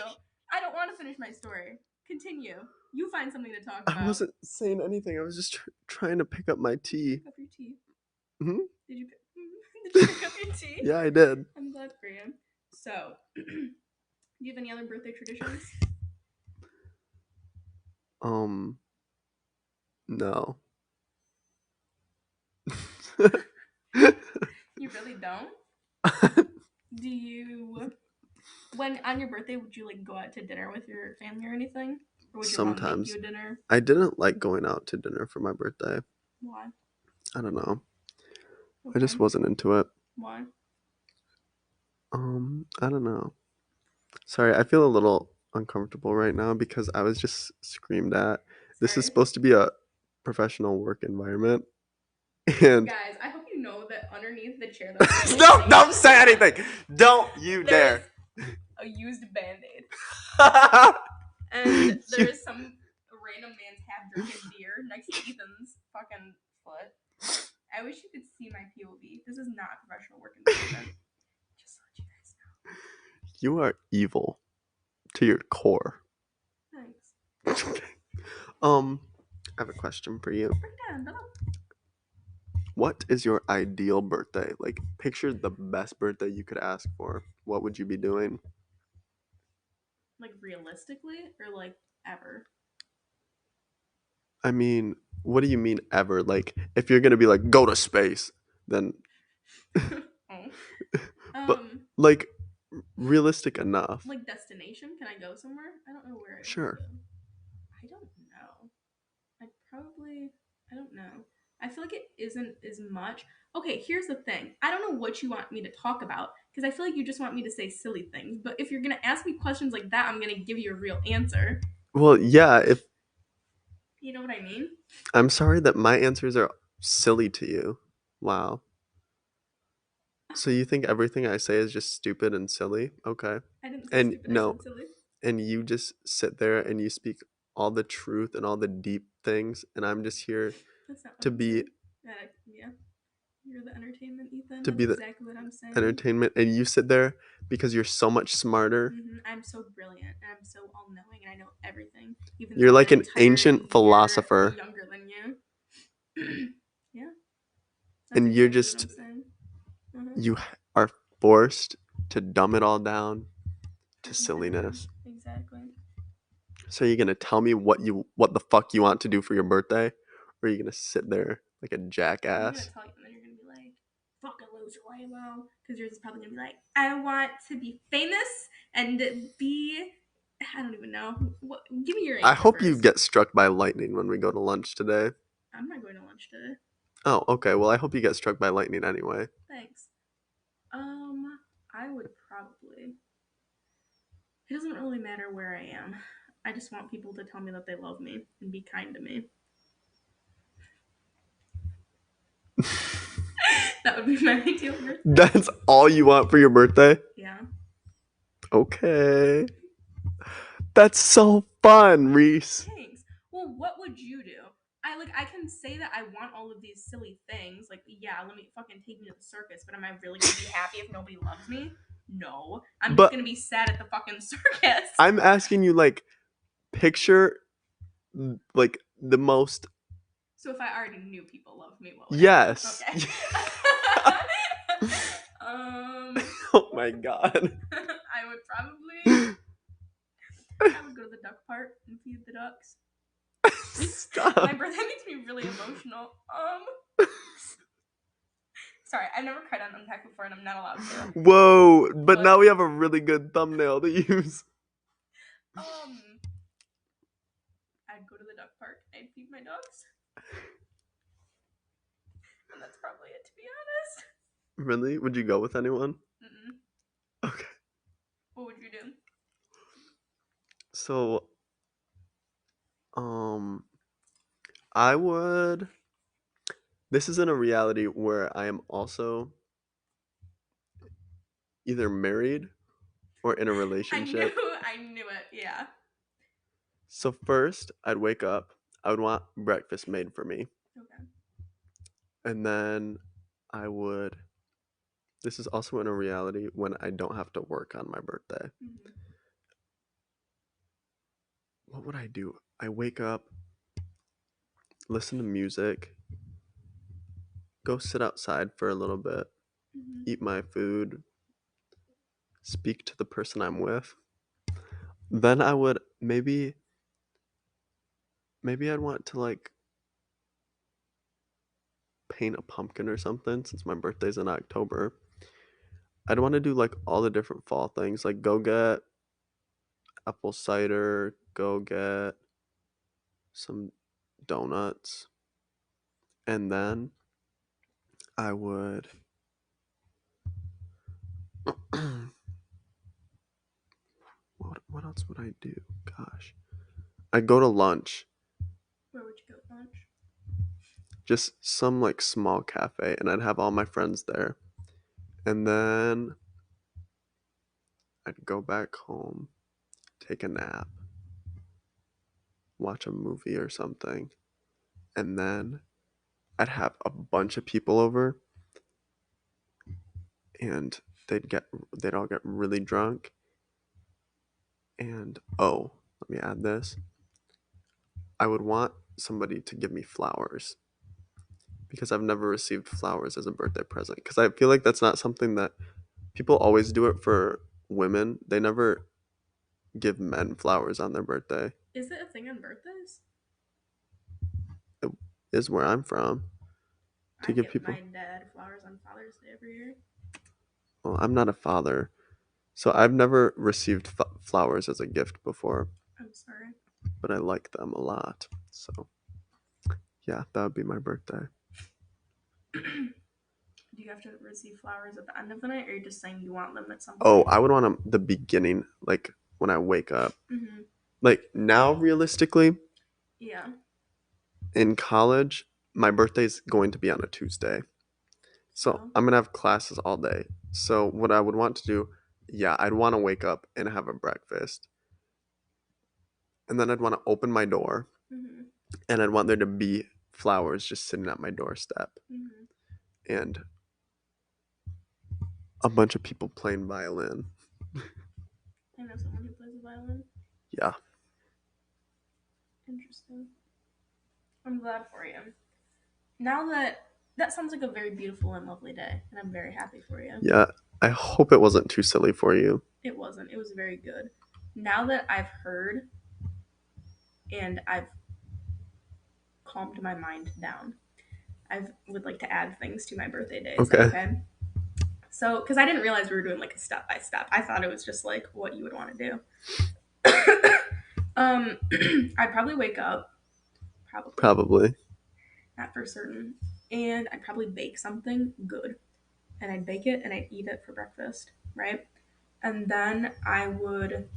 I don't want to finish my story. Continue. You find something to talk I about. wasn't saying anything. I was just trying to pick up my tea. Pick up your tea. Hmm? Did you pick up your tea? Yeah, I did. I'm glad for you. So, do you have any other birthday traditions? No. You really don't? Do you, when on your birthday, would you like go out to dinner with your family or anything? Or would your mom make Sometimes. you a dinner? I didn't like going out to dinner for my birthday. Why? I don't know. I Okay. just wasn't into it. Why? I don't know. Sorry, I feel a little uncomfortable right now because I was just screamed at. This is Sorry. supposed to be a professional work environment. And Guys, I hope you know that underneath the chair that we're no, sitting don't on, say anything. Don't you there dare. is a used band-aid. And there is some random man's half-drinking beer next to Ethan's fucking foot. I wish you could see my POV. This is not a professional work environment. Just to let you guys know. You are evil to your core. Thanks. I have a question for you. Break down, blah, blah. What is your ideal birthday? Like, picture the best birthday you could ask for. What would you be doing? Like realistically, or like ever? I mean, what do you mean ever? Like, if you're gonna be like, go to space, then. Oh. But, like, realistic enough. Like destination? Can I go somewhere? I don't know where I Sure. would go. I don't know. I don't know. I feel like it isn't as much. Okay, here's the thing. I don't know what you want me to talk about because I feel like you just want me to say silly things. But if you're going to ask me questions like that, I'm going to give you a real answer. Well, yeah, if. You know what I mean? I'm sorry that my answers are silly to you. Wow. So you think everything I say is just stupid and silly? Okay. I didn't say And stupid, I no, said silly. and you just sit there and you speak all the truth and all the deep things, and I'm just here That's not what to I'm be saying. Yeah. You're the entertainment, Ethan. to That's be the exactly what I'm saying. entertainment, and you sit there because you're so much smarter. I'm so brilliant and I'm so all knowing and I know everything. Even You're though like I'm an ancient philosopher, younger than you. Yeah, that's and you're exactly what just I'm saying. you are forced to dumb it all down to Exactly. silliness. Exactly. So you're gonna tell me what the fuck you want to do for your birthday, or are you gonna sit there like a I'm gonna jackass? tell you and then you're gonna be like, fucking loser, Waymo. Because yours is probably gonna be like, I want to be famous and be, I don't even know. What? Give me your answer I hope first. you get struck by lightning when we go to lunch today. I'm not going to lunch today. Oh, okay. Well, I hope you get struck by lightning anyway. Thanks. I would probably. It doesn't really matter where I am. I just want people to tell me that they love me and be kind to me. That would be my ideal birthday. That's all you want for your birthday? Yeah. Okay. That's so fun, Reese. Thanks. Well, what would you do? I can say that I want all of these silly things. Like, yeah, let me fucking take me to the circus, but am I really gonna be happy if nobody loves me? No. I'm just gonna be sad at the fucking circus. I'm asking you, like, picture like the most. So if I already knew people loved me, what would Yes. I do? Okay. Oh my god. I would probably I would go to the duck park and feed the ducks. Stop. My birthday makes me really emotional. Sorry, I've never cried on Unpacked before and I'm not allowed to. Whoa, but now we have a really good thumbnail to use. I'd go to the duck park, I'd feed my dogs. And that's probably it, to be honest. Really? Would you go with anyone? Okay. What would you do? So, I would. This isn't a reality where I am also either married or in a relationship. I knew it, yeah. So first, I'd wake up. I would want breakfast made for me. Okay. And then I would. This is also in a reality when I don't have to work on my birthday. what would I do? I wake up, listen to music, go sit outside for a little bit, Mm-hmm. eat my food, speak to the person I'm with. Then I would maybe I'd want to like paint a pumpkin or something since my birthday's in October. I'd want to do like all the different fall things, like go get apple cider, go get some donuts, and then I would what else would I do? Gosh. I'd go to lunch, Where would you go for lunch? just some like small cafe, and I'd have all my friends there. And then I'd go back home, take a nap, watch a movie or something, and then I'd have a bunch of people over and they'd all get really drunk. And oh, let me add this. I would want somebody to give me flowers because I've never received flowers as a birthday present because I feel like that's not something that people always do it for women. They never give men flowers on their birthday. Is it a thing on birthdays? It is where I'm from to I give give people. my dad flowers on Father's Day every year. Well, I'm not a father, so I've never received flowers as a gift before, I'm sorry. but I like them a lot. So, yeah, that would be my birthday. Do you have to receive flowers at the end of the night, or are you just saying you want them at some Oh, point? I would want them the beginning, like when I wake up. Mm-hmm. Like now, realistically, Yeah. in college, my birthday's going to be on a Tuesday. So So. I'm gonna have classes all day. So what I would want to do, yeah, I'd want to wake up and have a breakfast. And then I'd want to open my door Mm-hmm. and I'd want there to be flowers just sitting at my doorstep Mm-hmm. and a bunch of people playing violin. I know someone who plays the violin. Yeah. Interesting. I'm glad for you. Now that sounds like a very beautiful and lovely day, and I'm very happy for you. Yeah. I hope it wasn't too silly for you. It wasn't. It was very good. Now that I've heard and I've calmed my mind down, I would like to add things to my birthday day. Is that Okay. okay? So, because I didn't realize we were doing like a step by step, I thought it was just like what you would want to do. I'd probably wake up, probably, Probably. not for certain, and I'd probably bake something good, and I'd bake it and I'd eat it for breakfast, right? And then I would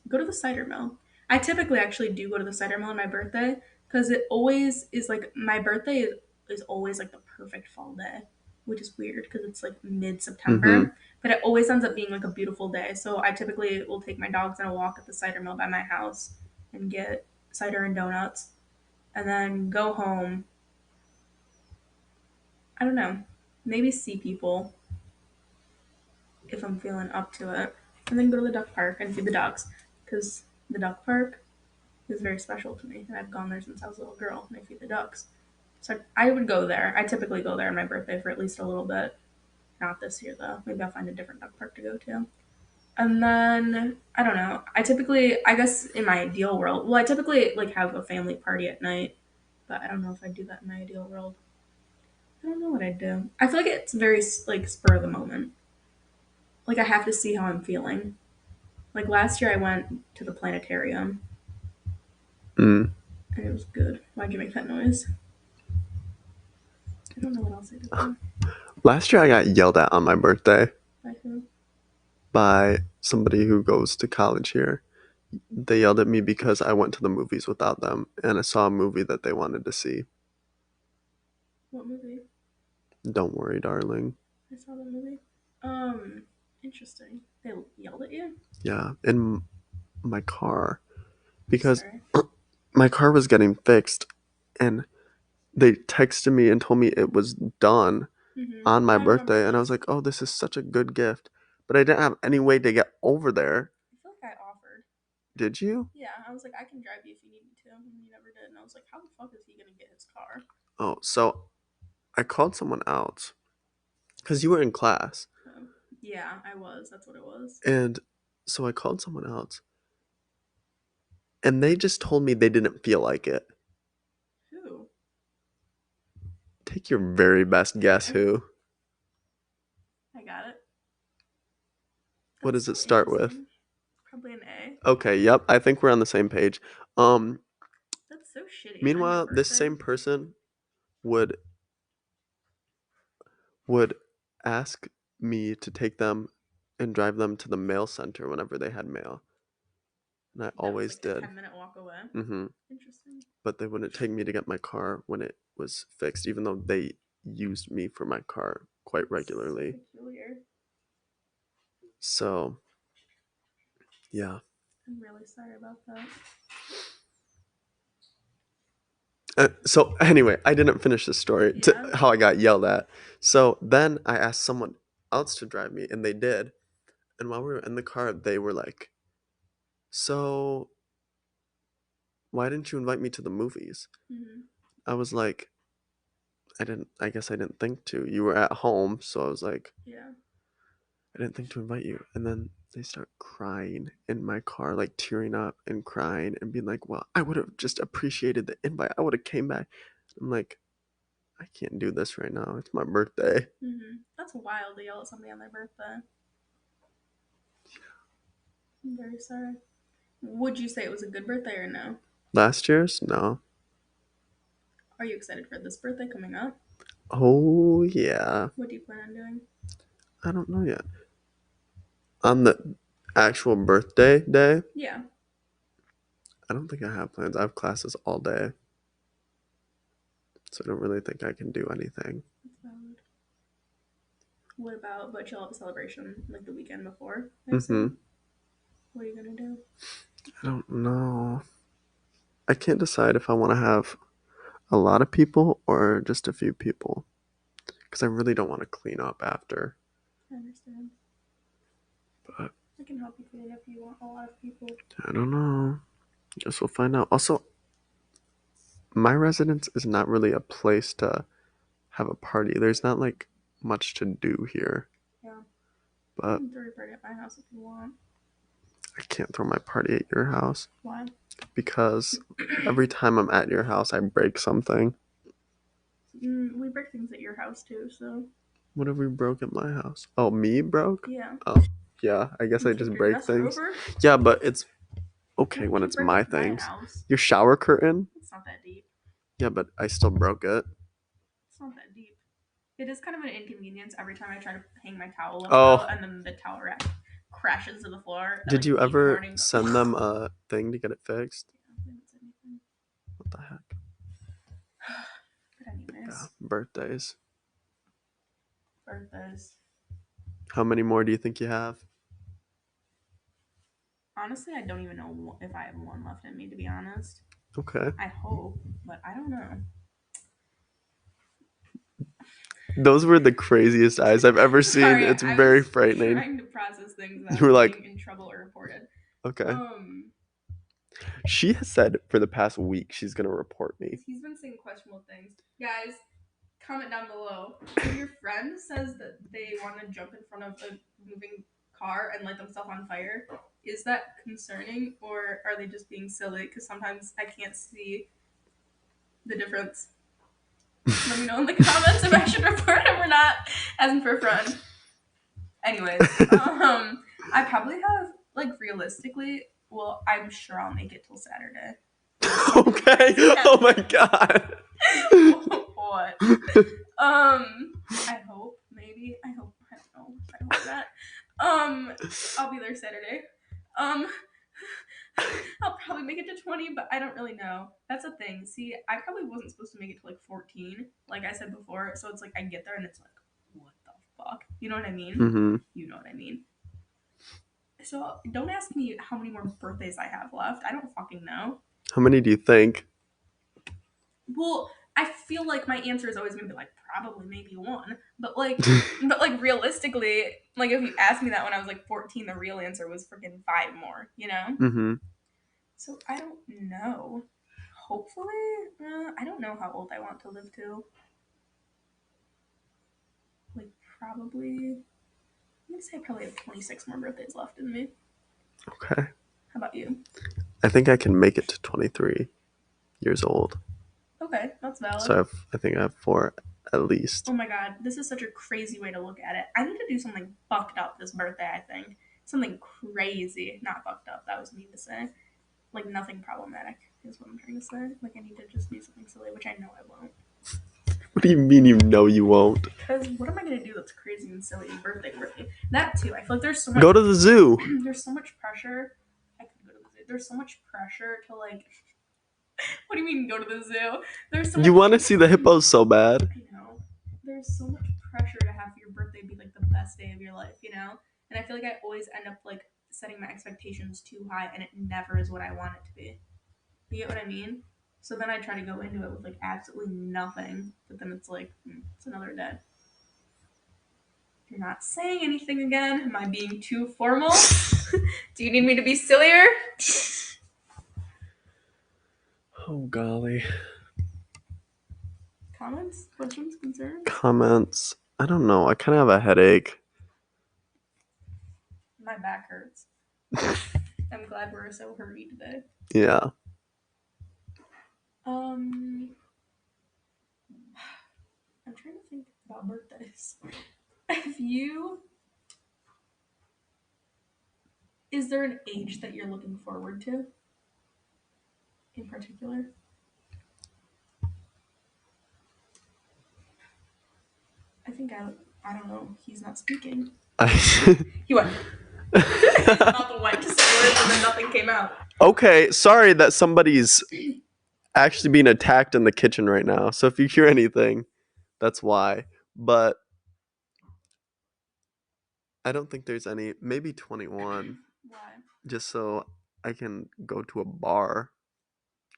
go to the cider mill. I typically actually do go to the cider mill on my birthday because it always is like my birthday is always like the perfect fall day, which is weird because it's like mid Mm-hmm. September, but it always ends up being like a beautiful day. So I typically will take my dogs on a walk at the cider mill by my house and get cider and donuts, and then go home. I don't know, maybe see people if I'm feeling up to it, and then go to the duck park and feed the dogs because the duck park is very special to me, and I've gone there since I was a little girl, and I feed the ducks. So I would go there. I typically go there on my birthday for at least a little bit. Not this year though. Maybe I'll find a different duck park to go to. And then I don't know. I guess in my ideal world, well, I typically like have a family party at night, but I don't know if I'd do that in my ideal world. I don't know what I'd do. I feel like it's very like spur of the moment. Like I have to see how I'm feeling. Like last year, I went to the planetarium, Mm. and it was good. Why'd you make that noise? I don't know what else I did though. Last year I got yelled at on my birthday By who? by somebody who goes to college here. They yelled at me because I went to the movies without them and I saw a movie that they wanted to see. What movie? Don't worry, darling. I saw the movie. Um, Interesting. They yelled at you? Yeah, in my car I'm because sorry. my car was getting fixed and they texted me and told me it was done on my I remember birthday and I was this. like, "Oh, this is such a good gift." But I didn't have any way to get over there. I feel like I offered. Did you? Yeah, I was like, I can drive you if you need me to, and you never did. And I was like, how the fuck is he gonna get his car? Oh, so I called someone else because you were in class. Yeah, I was. That's what it was. And so I called someone else, and they just told me they didn't feel like it. Who? Take your very best guess who. I got it. What That's does so it start with? interesting. Probably an A. Okay, yep, I think we're on the same page. That's so shitty on your Meanwhile, this birthday. same person would would ask me to take them and drive them to the mail center whenever they had mail. And I That was always like a did. 10-minute walk away. Mm-hmm. Interesting. But they wouldn't take me to get my car when it was fixed, even though they used me for my car quite regularly. So peculiar. So, yeah. I'm really sorry about that. So anyway, I didn't finish the story Yeah. to how I got yelled at. So then I asked someone else to drive me, and they did. And while we were in the car, they were like, "So, why didn't you invite me to the movies?" Mm-hmm. I was like, "I didn't. I guess I didn't think to. You were at home, so I was like, Yeah. I didn't think to invite you." And then they start crying in my car, like tearing up and crying and being like, "Well, I would have just appreciated the invite. I would have came back." I'm like, I can't do this right now. It's my birthday. Mm-hmm. That's wild to yell at somebody on their birthday. I'm very sorry. Would you say it was a good birthday or no? Last year's? No. Are you excited for this birthday coming up? Oh, yeah. What do you plan on doing? I don't know yet. On the actual birthday day, Yeah. I don't think I have plans. I have classes all day. So I don't really think I can do anything. That's valid. What about, but you'll have a celebration like the weekend before, I Mm-hmm. assume? What are you gonna do? I don't know. I can't decide if I want to have a lot of people or just a few people. Because I really don't want to clean up after. I understand. But I can help you clean if you want a lot of people. I don't know. Guess we'll find out. Also, my residence is not really a place to have a party. There's not like much to do here. Yeah. You But can throw your party at my house if you want. I can't throw my party at your house Why? because every time I'm at your house, I break something. We break things at your house too, so. What have we broke at my house? Oh, me broke? Yeah. Oh, yeah. I guess You I kicked just your break dresser things. over? Yeah, but it's okay What when did you it's break my at my things. house? Your shower curtain? It's not that deep. Yeah, but I still broke it. It's not that deep. It is kind of an inconvenience every time I try to hang my towel up Oh. though, and then the towel rack crashes to the floor. At, Did like, you 8 in the ever morning. send them a thing to get it fixed? Yeah, What the heck? but anyways, Yeah, birthdays. birthdays. How many more do you think you have? Honestly, I don't even know if I have one left in me, to be honest. Okay. I hope, but I don't know. Those were the craziest eyes I've ever seen. Sorry, It's I very was frightening. trying to process things without You were like, getting in trouble or reported. okay. She has said for the past week she's gonna report me. He's been saying questionable things. Guys, comment down below. If your friend says that they want to jump in front of a moving car and light themselves on fire, is that concerning or are they just being silly? Because sometimes I can't see the difference. Let me know in the comments if I should report him or not, as for friend. Anyways, I probably have, like, realistically, well, I'm sure I'll make it till Saturday. Okay. Oh my god. What? I hope, maybe. I don't know. I hope not. I'll be there Saturday. I'll probably make it to 20, but I don't really know. That's a thing. See, I probably wasn't supposed to make it to like 14, like I said before. So it's like I get there and it's like, what the fuck? You know what I mean? Mm-hmm. You know what I mean. So don't ask me how many more birthdays I have left. I don't fucking know. How many do you think? Well, I feel like my answer is always gonna be like probably maybe one, but like realistically, like if you asked me that when I was like 14, the real answer was freaking 5 more. You know? Mm-hmm. So I don't know. Hopefully, I don't know how old I want to live to. Like probably, I'm gonna say I probably have 26 more birthdays left in me. Okay. How about you? I think I can make it to 23 years old. Okay, that's valid. So I think I have 4 at least. Oh my god, this is such a crazy way to look at it. I need to do something fucked up this birthday, I think. Something crazy. Not fucked up, that was mean to say. Like nothing problematic is what I'm trying to say. Like I need to just do something silly, which I know I won't. What do you mean you know you won't? Because what am I gonna do that's crazy and silly? Birthday. That too. I feel like there's so much. Go to the zoo. There's so much pressure. I could go to the zoo. There's so much pressure to like. What do you mean go to the zoo? There's so You much. want to see the hippos so bad. I know. There's so much pressure to have your birthday be like the best day of your life, you know? And I feel like I always end up like setting my expectations too high and it never is what I want it to be. You get what I mean? So then I try to go into it with like absolutely nothing, but then it's like, it's another day. You're not saying anything again. Am I being too formal? Do you need me to be sillier? Oh, golly. Comments, questions, concerns? Comments. I don't know. I kind of have a headache. My back hurts. I'm glad we're so hurry today. Yeah. I'm trying to think about birthdays. Have you? Is there an age that you're looking forward to in particular? I think I don't know. He's not speaking. He went. Not the white just words and then nothing came out. Okay, sorry that somebody's actually being attacked in the kitchen right now. So if you hear anything, that's why. But I don't think there's any. Maybe 21, Why? just so I can go to a bar.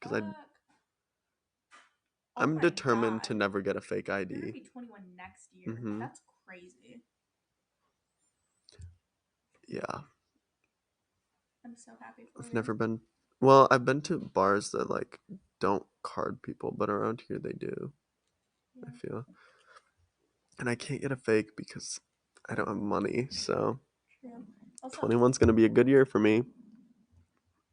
Because Oh I'm my determined God. to never get a fake You're gonna ID. be 21 next year. Mhm. That's crazy. Yeah, I'm so happy for I've you. never been. Well, I've been to bars that like don't card people, but around here they do. I Yeah, feel, and I can't get a fake because I don't have money. So true. Also, 21's gonna be a good year for me.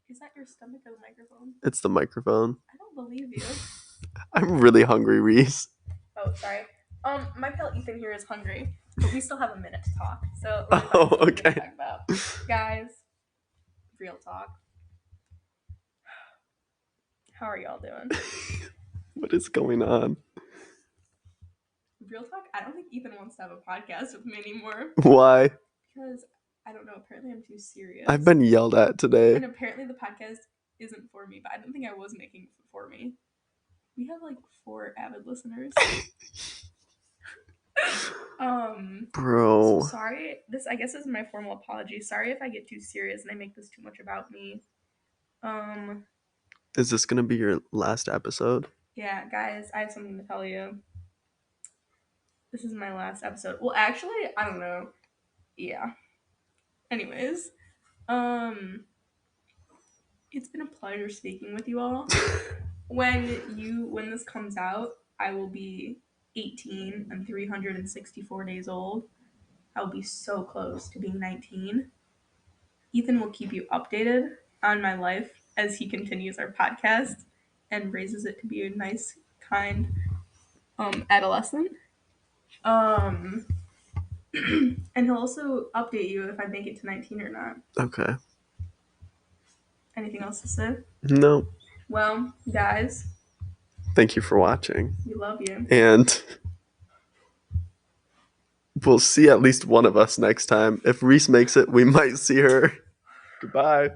is that your stomach or the microphone? It's the microphone. I don't believe you. I'm really hungry, Reese. Oh, sorry. My pal Ethan here is hungry, but we still have a minute to talk. So Oh, let's find something okay. to talk about. Guys, real talk. How are y'all doing? What is going on? Real talk. I don't think Ethan wants to have a podcast with me anymore Why? because I don't know. Apparently, I'm too serious. I've been yelled at today. And apparently, the podcast isn't for me. But I don't think I was making it for me. We have like 4 avid listeners. Bro. So sorry. This I guess is my formal apology. Sorry if I get too serious and I make this too much about me. Is this gonna be your last episode? Yeah, guys, I have something to tell you. This is my last episode. Well, actually, I don't know. Yeah. Anyways, it's been a pleasure speaking with you all. When this comes out, I will be 18 and 364 days old. I will be so close to being 19. Ethan will keep you updated on my life as he continues our podcast and raises it to be a nice, kind adolescent. Um, and he'll also update you if I make it to 19 or not. Okay. Anything else to say? No. Well, guys, Thank you for watching. we love you. And we'll see at least one of us next time. If Reese makes it, we might see her. Goodbye.